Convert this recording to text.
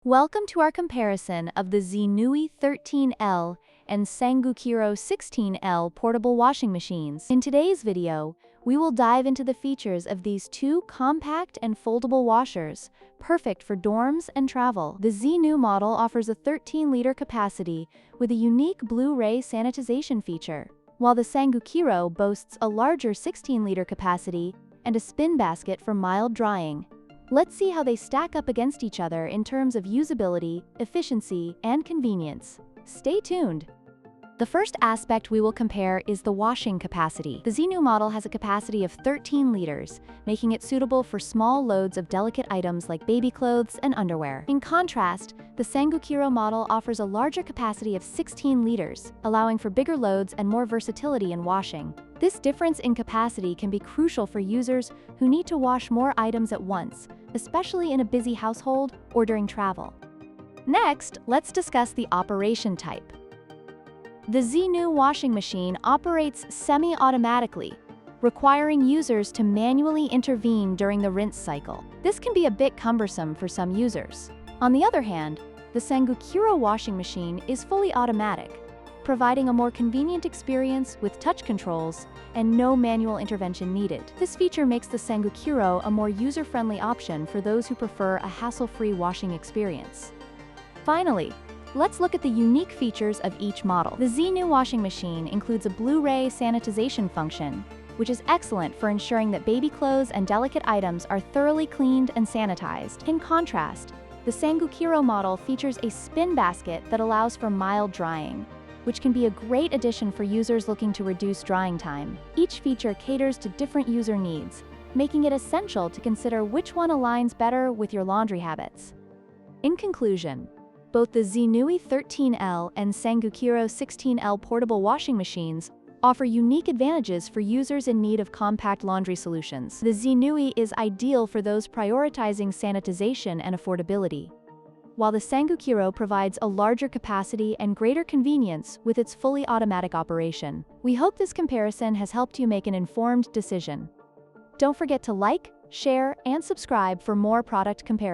Welcome to our comparison of the Zenui 13L and Sangukiro 16L portable washing machines. In today's video, we will dive into the features of these two compact and foldable washers, perfect for dorms and travel. The Zenui model offers a 13-liter capacity with a unique Blu-ray sanitization feature, while the Sangukiro boasts a larger 16-liter capacity and a spin basket for mild drying. Let's see how they stack up against each other in terms of usability, efficiency, and convenience. Stay tuned. The first aspect we will compare is the washing capacity. The Zenui model has a capacity of 13 liters, making it suitable for small loads of delicate items like baby clothes and underwear. In contrast, the Sangukiro model offers a larger capacity of 16 liters, allowing for bigger loads and more versatility in washing. This difference in capacity can be crucial for users who need to wash more items at once, especially in a busy household or during travel. Next, let's discuss the operation type. The Zenui washing machine operates semi-automatically, requiring users to manually intervene during the rinse cycle. This can be a bit cumbersome for some users. On the other hand, the Sangukiro washing machine is fully automatic, providing a more convenient experience with touch controls and no manual intervention needed. This feature makes the Sangukiro a more user-friendly option for those who prefer a hassle-free washing experience. Finally, let's look at the unique features of each model. The Zenui washing machine includes a Blu-ray sanitization function, which is excellent for ensuring that baby clothes and delicate items are thoroughly cleaned and sanitized. In contrast, the Sangukiro model features a spin basket that allows for mild drying, which can be a great addition for users looking to reduce drying time. Each feature caters to different user needs, making it essential to consider which one aligns better with your laundry habits. In conclusion, both the Zenui 13L and Sangukiro 16L portable washing machines offer unique advantages for users in need of compact laundry solutions. The Zenui is ideal for those prioritizing sanitization and affordability, while the Sangukiro provides a larger capacity and greater convenience with its fully automatic operation. We hope this comparison has helped you make an informed decision. Don't forget to like, share, and subscribe for more product comparisons.